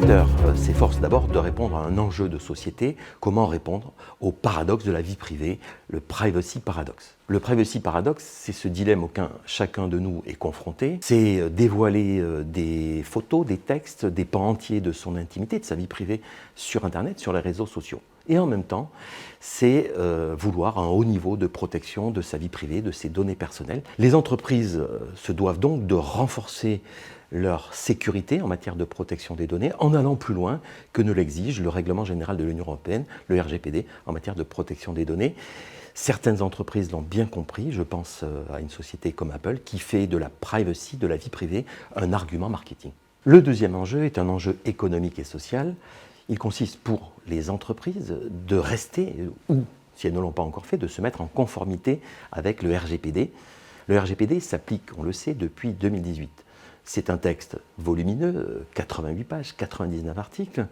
master s'efforce d'abord de répondre à un enjeu de société, comment répondre au paradoxe de la vie privée, le privacy paradox. Le privacy paradox, c'est ce dilemme auquel chacun de nous est confronté, c'est dévoiler des photos, des textes, des pans entiers de son intimité, de sa vie privée sur Internet, sur les réseaux sociaux. Et en même temps, c'est vouloir un haut niveau de protection de sa vie privée, de ses données personnelles. Les entreprises se doivent donc de renforcer leur sécurité en matière de protection des données en allant plus loin que ne l'exige le règlement général de l'Union européenne, le RGPD, en matière de protection des données. Certaines entreprises l'ont bien compris, je pense à une société comme Apple qui fait de la privacy, de la vie privée, un argument marketing. Le deuxième enjeu est un enjeu économique et social. Il consiste pour les entreprises de rester, ou si elles ne l'ont pas encore fait, de se mettre en conformité avec le RGPD. Le RGPD s'applique, on le sait, depuis 2018. C'est un texte volumineux, 88 pages, 99 articles.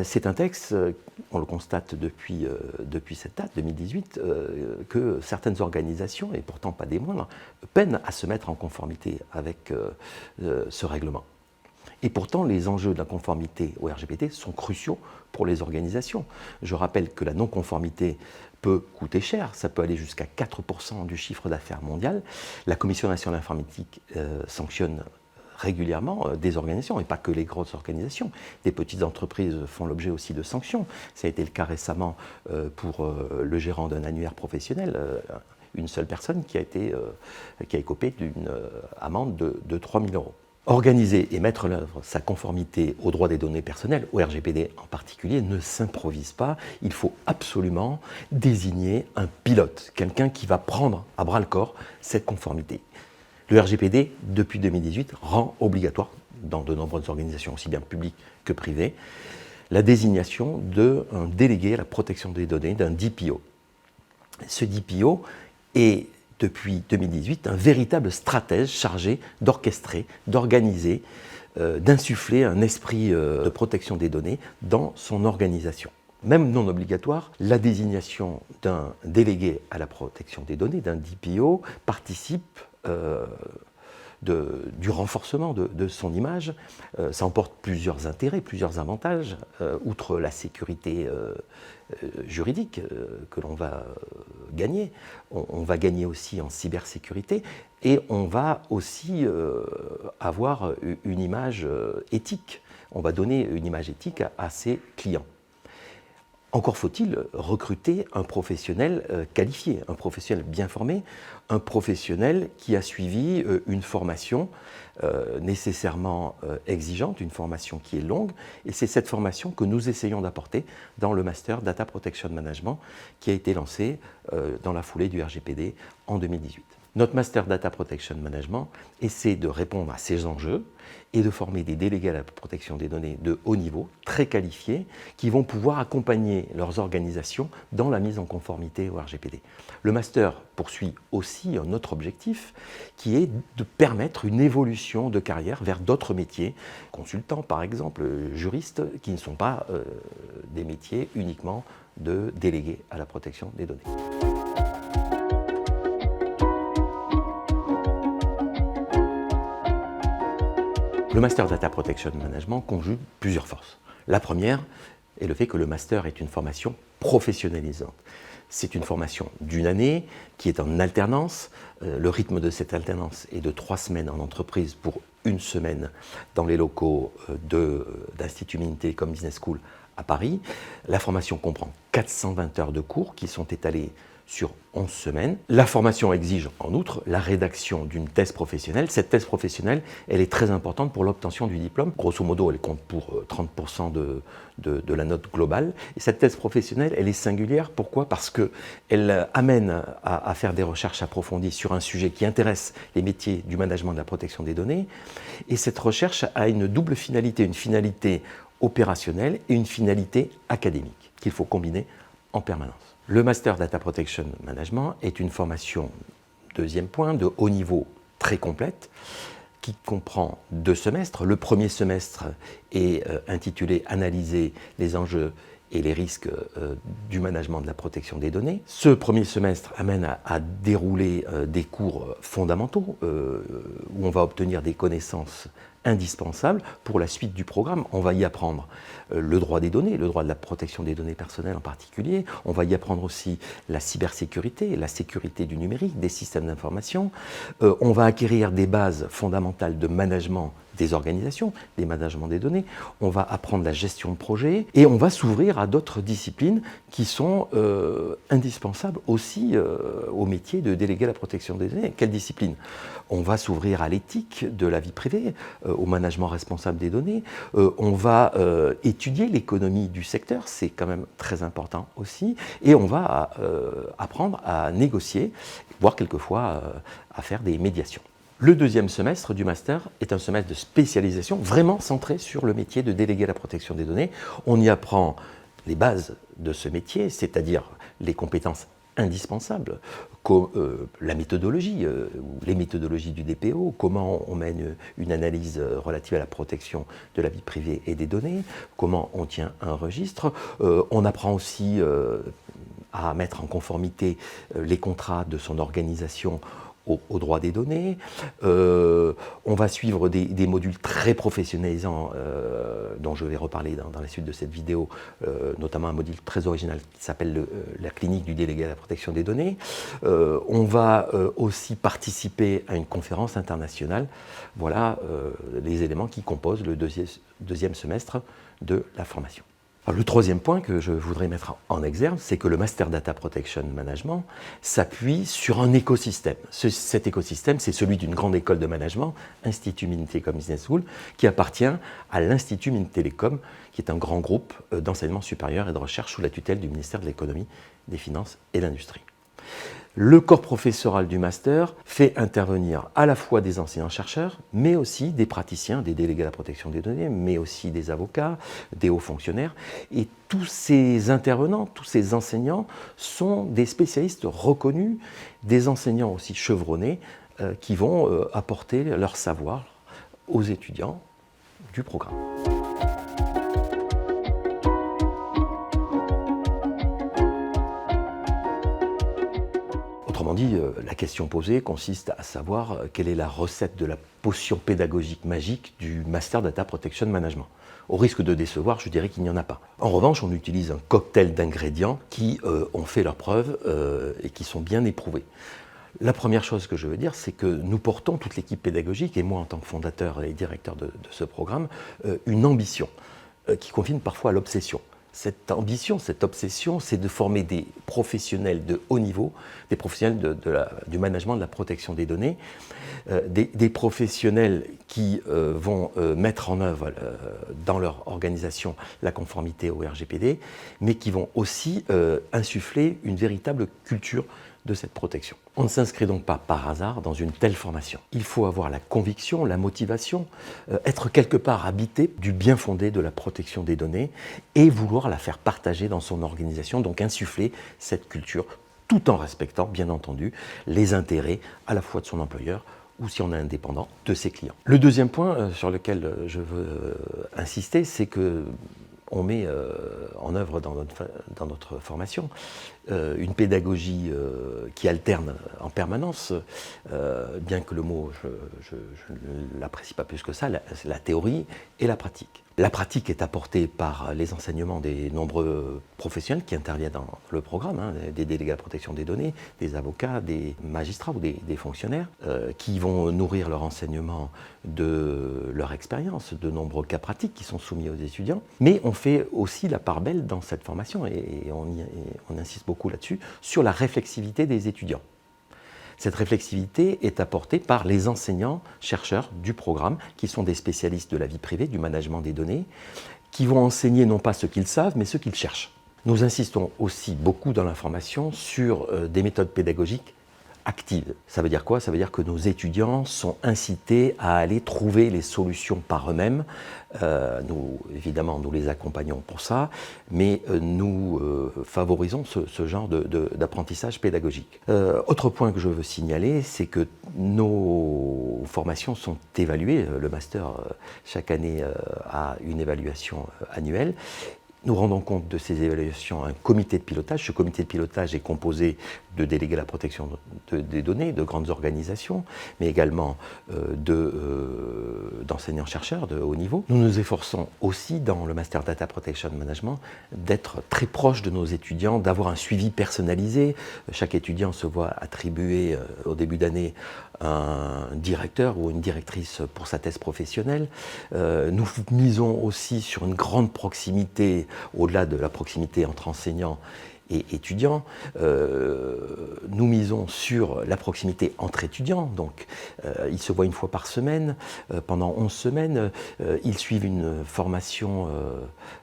C'est un texte, on le constate depuis cette date, 2018, que certaines organisations, et pourtant pas des moindres, peinent à se mettre en conformité avec ce règlement. Et pourtant, les enjeux de la conformité au RGPD sont cruciaux pour les organisations. Je rappelle que la non-conformité peut coûter cher, ça peut aller jusqu'à 4% du chiffre d'affaires mondial. La Commission nationale informatique sanctionne régulièrement des organisations, et pas que les grosses organisations. Des petites entreprises font l'objet aussi de sanctions. Ça a été le cas récemment pour le gérant d'un annuaire professionnel, une seule personne qui a écopé d'une amende de 3 000 €. Organiser et mettre en œuvre sa conformité aux droits des données personnelles, au RGPD en particulier, ne s'improvise pas. Il faut absolument désigner un pilote, quelqu'un qui va prendre à bras-le-corps cette conformité. Le RGPD, depuis 2018, rend obligatoire, dans de nombreuses organisations, aussi bien publiques que privées, la désignation d'un délégué à la protection des données, d'un DPO. Ce DPO est, depuis 2018, un véritable stratège chargé d'orchestrer, d'organiser, d'insuffler un esprit de protection des données dans son organisation. Même non obligatoire, la désignation d'un délégué à la protection des données, d'un DPO, participe du renforcement de son image. Ça emporte plusieurs intérêts, plusieurs avantages, outre la sécurité juridique que l'on va gagner. On va gagner aussi en cybersécurité et on va aussi avoir une image éthique. On va donner une image éthique à ses clients. Encore faut-il recruter un professionnel qualifié, un professionnel bien formé, un professionnel qui a suivi une formation nécessairement exigeante, une formation qui est longue, et c'est cette formation que nous essayons d'apporter dans le Master Data Protection Management qui a été lancé dans la foulée du RGPD en 2018. Notre Master Data Protection Management essaie de répondre à ces enjeux et de former des délégués à la protection des données de haut niveau, très qualifiés, qui vont pouvoir accompagner leurs organisations dans la mise en conformité au RGPD. Le Master poursuit aussi un autre objectif, qui est de permettre une évolution de carrière vers d'autres métiers, consultants par exemple, juristes, qui ne sont pas des métiers uniquement de délégués à la protection des données. Le Master Data Protection Management conjugue plusieurs forces. La première est le fait que le Master est une formation professionnalisante. C'est une formation d'une année qui est en alternance. Le rythme de cette alternance est de 3 semaines en entreprise pour 1 semaine dans les locaux d'Institut Mines Télécom Business School à Paris. La formation comprend 420 heures de cours qui sont étalées sur 11 semaines. La formation exige en outre la rédaction d'une thèse professionnelle. Cette thèse professionnelle, elle est très importante pour l'obtention du diplôme. Grosso modo, elle compte pour 30% de la note globale. Et cette thèse professionnelle, elle est singulière. Pourquoi ? Parce qu'elle amène à faire des recherches approfondies sur un sujet qui intéresse les métiers du management de la protection des données. Et cette recherche a une double finalité, une finalité opérationnelle et une finalité académique qu'il faut combiner en permanence. Le Master Data Protection Management est une formation, deuxième point, de haut niveau très complète qui comprend 2 semestres. Le premier semestre est intitulé « Analyser les enjeux et les risques du management de la protection des données. Ce premier semestre amène à dérouler des cours fondamentaux où on va obtenir des connaissances indispensables pour la suite du programme. On va y apprendre le droit des données, le droit de la protection des données personnelles en particulier. On va y apprendre aussi la cybersécurité, la sécurité du numérique, des systèmes d'information. On va acquérir des bases fondamentales de management des organisations, des managements des données. On va apprendre la gestion de projet et on va s'ouvrir à d'autres disciplines qui sont indispensables aussi au métier de délégué à la protection des données. Quelle discipline? On va s'ouvrir à l'éthique de la vie privée, au management responsable des données. On va étudier l'économie du secteur, c'est quand même très important aussi. Et on va apprendre à négocier, voire quelquefois à faire des médiations. Le deuxième semestre du master est un semestre de spécialisation vraiment centré sur le métier de délégué à la protection des données. On y apprend les bases de ce métier, c'est-à-dire les compétences indispensables, la méthodologie, les méthodologies du DPO, comment on mène une analyse relative à la protection de la vie privée et des données, comment on tient un registre. On apprend aussi à mettre en conformité les contrats de son organisation au droit des données. On va suivre des modules très professionnalisants dont je vais reparler dans la suite de cette vidéo, notamment un module très original qui s'appelle la clinique du délégué à la protection des données. On va aussi participer à une conférence internationale. Voilà les éléments qui composent le deuxième semestre de la formation. Alors, le troisième point que je voudrais mettre en exergue, c'est que le Master Data Protection Management s'appuie sur un écosystème. Cet écosystème, c'est celui d'une grande école de management, Institut Mines-Télécom Business School, qui appartient à l'Institut Mines-Télécom, qui est un grand groupe d'enseignement supérieur et de recherche sous la tutelle du ministère de l'Économie, des Finances et de l'Industrie. Le corps professoral du master fait intervenir à la fois des enseignants-chercheurs, mais aussi des praticiens, des délégués à la protection des données, mais aussi des avocats, des hauts fonctionnaires. Et tous ces intervenants, tous ces enseignants sont des spécialistes reconnus, des enseignants aussi chevronnés, qui vont apporter leur savoir aux étudiants du programme. Autrement dit, la question posée consiste à savoir quelle est la recette de la potion pédagogique magique du Master Data Protection Management. Au risque de décevoir, je dirais qu'il n'y en a pas. En revanche, on utilise un cocktail d'ingrédients qui ont fait leurs preuves et qui sont bien éprouvés. La première chose que je veux dire, c'est que nous portons, toute l'équipe pédagogique, et moi en tant que fondateur et directeur de ce programme, une ambition qui confine parfois à l'obsession. Cette ambition, cette obsession, c'est de former des professionnels de haut niveau, des professionnels du management de la protection des données, des professionnels qui vont mettre en œuvre dans leur organisation la conformité au RGPD, mais qui vont aussi insuffler une véritable culture de cette protection. On ne s'inscrit donc pas par hasard dans une telle formation. Il faut avoir la conviction, la motivation, être quelque part habité du bien fondé de la protection des données et vouloir la faire partager dans son organisation, donc insuffler cette culture tout en respectant, bien entendu, les intérêts à la fois de son employeur ou, si on est indépendant, de ses clients. Le deuxième point sur lequel je veux insister, c'est que on met en œuvre dans notre formation une pédagogie qui alterne en permanence, bien que le mot, je ne l'apprécie pas plus que ça, la théorie et la pratique. La pratique est apportée par les enseignements des nombreux professionnels qui interviennent dans le programme, des délégués à la protection des données, des avocats, des magistrats ou des fonctionnaires, qui vont nourrir leur enseignement de leur expérience, de nombreux cas pratiques qui sont soumis aux étudiants. Mais on fait aussi la part belle dans cette formation, et on insiste beaucoup là-dessus, sur la réflexivité des étudiants. Cette réflexivité est apportée par les enseignants-chercheurs du programme, qui sont des spécialistes de la vie privée, du management des données, qui vont enseigner non pas ce qu'ils savent, mais ce qu'ils cherchent. Nous insistons aussi beaucoup dans la formation sur des méthodes pédagogiques active. Ça veut dire quoi? Ça veut dire que nos étudiants sont incités à aller trouver les solutions par eux-mêmes. Nous, évidemment, nous les accompagnons pour ça, mais nous favorisons ce genre d'apprentissage pédagogique. Autre point que je veux signaler, c'est que nos formations sont évaluées. Le master, chaque année, a une évaluation annuelle. Nous rendons compte de ces évaluations à un comité de pilotage. Ce comité de pilotage est composé de délégués à la protection des données, de grandes organisations, mais également d'enseignants-chercheurs de haut niveau. Nous nous efforçons aussi dans le Master Data Protection Management d'être très proche de nos étudiants, d'avoir un suivi personnalisé. Chaque étudiant se voit attribuer au début d'année un directeur ou une directrice pour sa thèse professionnelle. Nous misons aussi sur une grande proximité, au-delà de la proximité entre enseignants et étudiants. Nous misons sur la proximité entre étudiants, donc ils se voient une fois par semaine, pendant 11 semaines, ils suivent une formation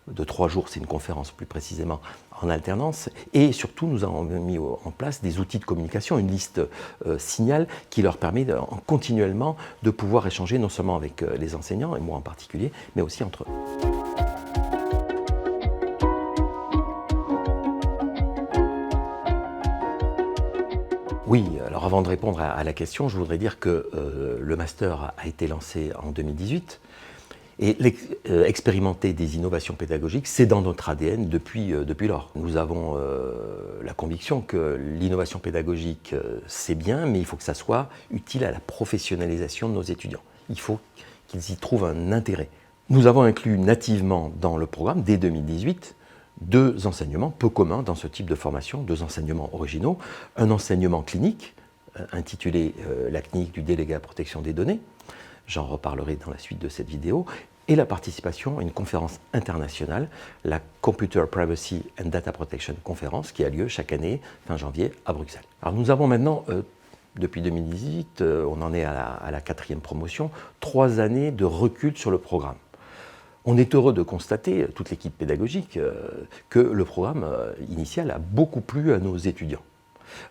de 3 jours, c'est une conférence plus précisément, en alternance, et surtout nous avons mis en place des outils de communication, une liste Signal qui leur permet continuellement de pouvoir échanger non seulement avec les enseignants, et moi en particulier, mais aussi entre eux. Oui, alors avant de répondre à la question, je voudrais dire que le master a été lancé en 2018 et expérimenter des innovations pédagogiques, c'est dans notre ADN depuis lors. Nous avons la conviction que l'innovation pédagogique, c'est bien, mais il faut que ça soit utile à la professionnalisation de nos étudiants. Il faut qu'ils y trouvent un intérêt. Nous avons inclus nativement dans le programme, dès 2018, 2 enseignements peu communs dans ce type de formation, 2 enseignements originaux. Un enseignement clinique, intitulé La clinique du délégué à la protection des données, j'en reparlerai dans la suite de cette vidéo, et la participation à une conférence internationale, la Computer Privacy and Data Protection Conference, qui a lieu chaque année, fin janvier, à Bruxelles. Alors nous avons maintenant, depuis 2018, on en est à la 4e promotion, 3 années de recul sur le programme. On est heureux de constater, toute l'équipe pédagogique, que le programme initial a beaucoup plu à nos étudiants.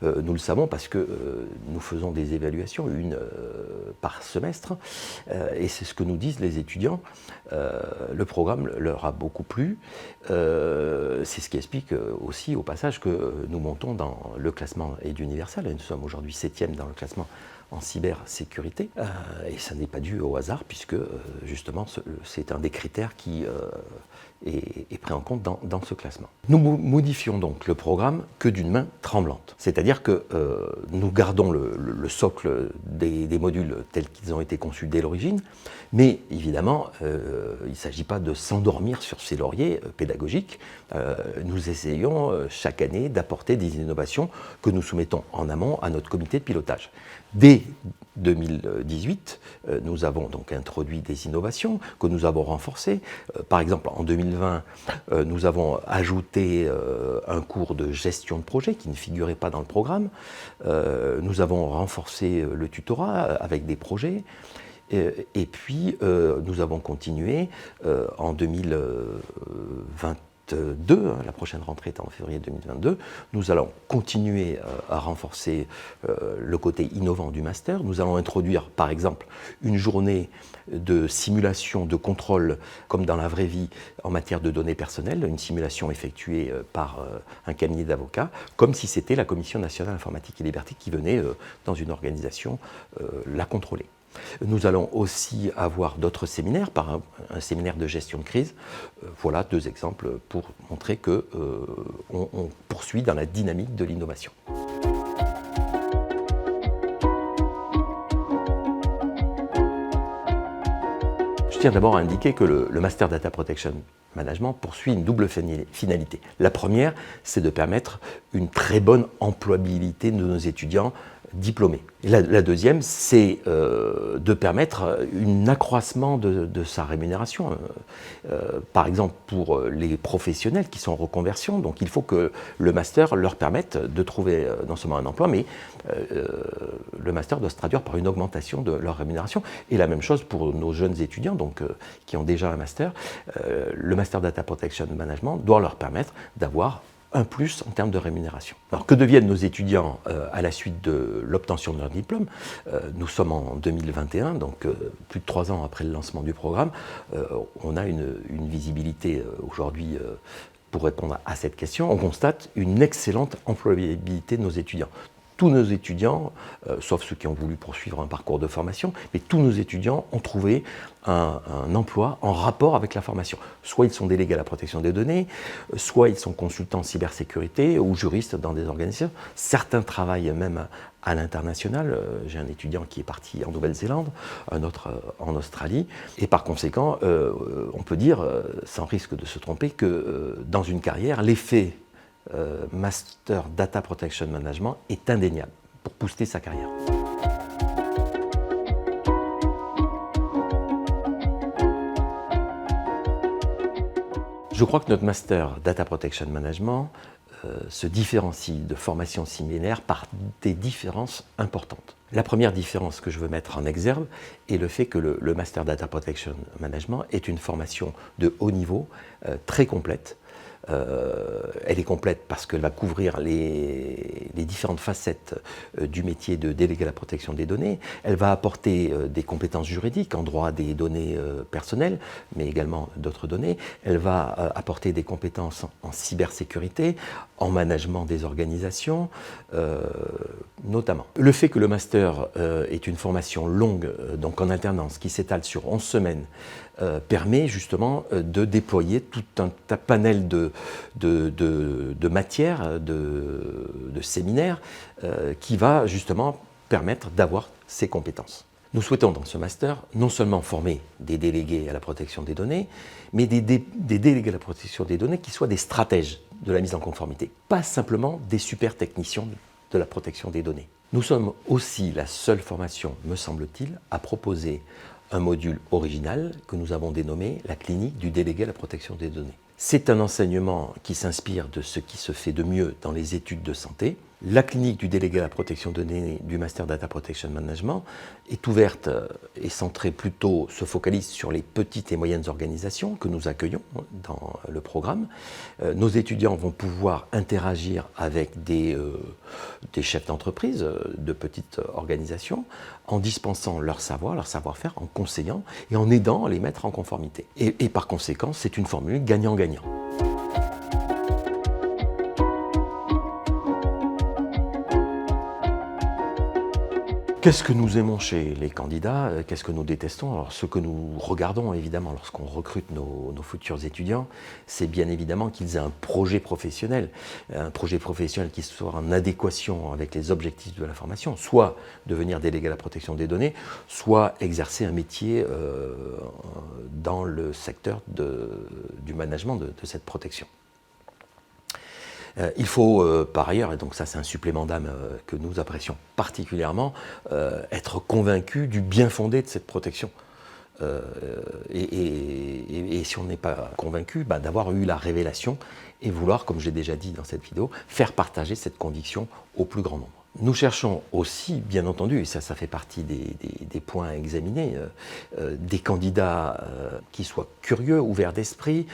Nous le savons parce que nous faisons des évaluations, une par semestre, et c'est ce que nous disent les étudiants. Le programme leur a beaucoup plu. C'est ce qui explique aussi au passage que nous montons dans le classement EdUniversal. Nous sommes aujourd'hui 7e dans le classement en cybersécurité, et ça n'est pas dû au hasard puisque justement c'est un des critères qui est pris en compte dans ce classement. Nous modifions donc le programme que d'une main tremblante, c'est-à-dire que nous gardons le socle des modules tels qu'ils ont été conçus dès l'origine, mais évidemment il ne s'agit pas de s'endormir sur ses lauriers pédagogiques. Nous essayons chaque année d'apporter des innovations que nous soumettons en amont à notre comité de pilotage. Dès 2018, nous avons donc introduit des innovations que nous avons renforcées. Par exemple, en 2020, nous avons ajouté un cours de gestion de projet qui ne figurait pas dans le programme. Nous avons renforcé le tutorat avec des projets. Et puis, nous avons continué en 2022, la prochaine rentrée est en février 2022, nous allons continuer à renforcer le côté innovant du master. Nous allons introduire par exemple une journée de simulation de contrôle comme dans la vraie vie en matière de données personnelles, une simulation effectuée par un cabinet d'avocats, comme si c'était la Commission nationale informatique et liberté qui venait dans une organisation la contrôler. Nous allons aussi avoir d'autres séminaires, par un séminaire de gestion de crise. Voilà 2 exemples pour montrer qu'on poursuit dans la dynamique de l'innovation. Je tiens d'abord à indiquer que le Master Data Protection Management poursuit une double finalité. La première, c'est de permettre une très bonne employabilité de nos étudiants diplômés. Et la deuxième, c'est de permettre un accroissement de sa rémunération. Par exemple, pour les professionnels qui sont en reconversion, donc il faut que le master leur permette de trouver non seulement un emploi, mais le master doit se traduire par une augmentation de leur rémunération. Et la même chose pour nos jeunes étudiants donc, qui ont déjà un master. Le Master Data Protection Management doit leur permettre d'avoir un plus en termes de rémunération. Alors que deviennent nos étudiants à la suite de l'obtention de leur diplôme? Nous sommes en 2021, donc plus de 3 ans après le lancement du programme. On a une visibilité aujourd'hui pour répondre à cette question. On constate une excellente employabilité de nos étudiants. tous nos étudiants, sauf ceux qui ont voulu poursuivre un parcours de formation, mais tous nos étudiants ont trouvé un emploi en rapport avec la formation. Soit ils sont délégués à la protection des données, soit ils sont consultants en cybersécurité ou juristes dans des organisations. Certains travaillent même à l'international. J'ai un étudiant qui est parti en Nouvelle-Zélande, un autre en Australie. Et par conséquent, on peut dire, sans risque de se tromper, que dans une carrière, l'effet Master Data Protection Management est indéniable pour booster sa carrière. Je crois que notre Master Data Protection Management se différencie de formations similaires par des différences importantes. La première différence que je veux mettre en exergue est le fait que le Master Data Protection Management est une formation de haut niveau, très complète. Elle est complète parce qu'elle va couvrir les différentes facettes du métier de délégué à la protection des données. Elle va apporter des compétences juridiques en droit des données personnelles, mais également d'autres données. Elle va apporter des compétences en cybersécurité, en management des organisations, notamment. Le fait que le master est une formation longue, donc en alternance, qui s'étale sur 11 semaines, permet justement de déployer tout un panel de matières, de séminaires, qui va justement permettre d'avoir ces compétences. Nous souhaitons dans ce master non seulement former des délégués à la protection des données, mais des délégués à la protection des données qui soient des stratèges de la mise en conformité, pas simplement des super techniciens de la protection des données. Nous sommes aussi la seule formation, me semble-t-il, à proposer un module original que nous avons dénommé la clinique du délégué à la protection des données. C'est un enseignement qui s'inspire de ce qui se fait de mieux dans les études de santé. La clinique du délégué à la protection des données du Master Data Protection Management est ouverte et centrée plutôt, se focalise sur les petites et moyennes organisations que nous accueillons dans le programme. Nos étudiants vont pouvoir interagir avec des chefs d'entreprise de petites organisations en dispensant leur savoir-faire, en conseillant et en aidant à les mettre en conformité. Et par conséquent, c'est une formule gagnant-gagnant. Qu'est-ce que nous aimons chez les candidats? Qu'est-ce que nous détestons? Alors, ce que nous regardons évidemment lorsqu'on recrute nos futurs étudiants, c'est bien évidemment qu'ils aient un projet professionnel qui soit en adéquation avec les objectifs de la formation, soit devenir délégué à la protection des données, soit exercer un métier dans le secteur du management de cette protection. Il faut par ailleurs, et donc ça c'est un supplément d'âme que nous apprécions particulièrement, être convaincu du bien fondé de cette protection. Et si on n'est pas convaincu, d'avoir eu la révélation et vouloir, comme j'ai déjà dit dans cette vidéo, faire partager cette conviction au plus grand nombre. Nous cherchons aussi, bien entendu, et ça fait partie des points à examiner, des candidats qui soient curieux, ouverts d'esprit,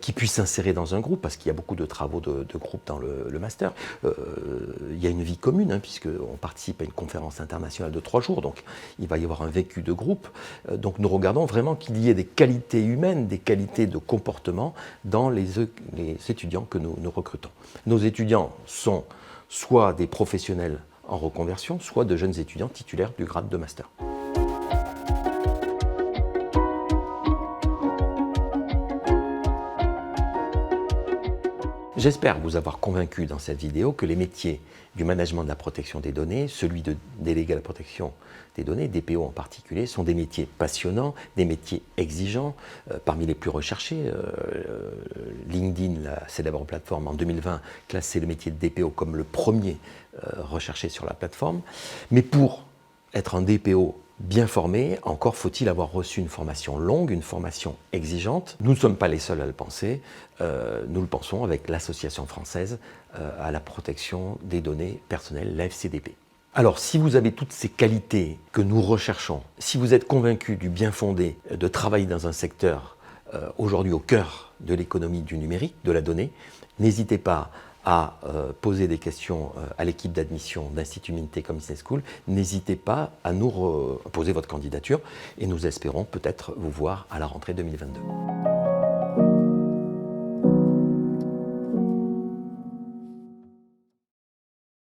qui puissent s'insérer dans un groupe, parce qu'il y a beaucoup de travaux de groupe dans le master. Il y a une vie commune, puisqu'on participe à une conférence internationale de 3 jours, donc il va y avoir un vécu de groupe. Donc nous regardons vraiment qu'il y ait des qualités humaines, des qualités de comportement dans les étudiants que nous recrutons. Nos étudiants sont soit des professionnels en reconversion, soit de jeunes étudiants titulaires du grade de master. J'espère vous avoir convaincu dans cette vidéo que les métiers du management de la protection des données, celui de délégué à la protection des données, DPO en particulier, sont des métiers passionnants, des métiers exigeants, parmi les plus recherchés. LinkedIn, la célèbre plateforme en 2020, classait le métier de DPO comme le premier recherché sur la plateforme. Mais pour être un DPO bien formé, encore faut-il avoir reçu une formation longue, une formation exigeante. Nous ne sommes pas les seuls à le penser, nous le pensons avec l'Association française à la protection des données personnelles, l'AFCDP. Alors, si vous avez toutes ces qualités que nous recherchons, si vous êtes convaincu du bien fondé de travailler dans un secteur aujourd'hui au cœur de l'économie du numérique, de la donnée, n'hésitez pas à poser des questions à l'équipe d'admission d'Institut Mintecom Business School. N'hésitez pas à nous poser votre candidature et nous espérons peut-être vous voir à la rentrée 2022.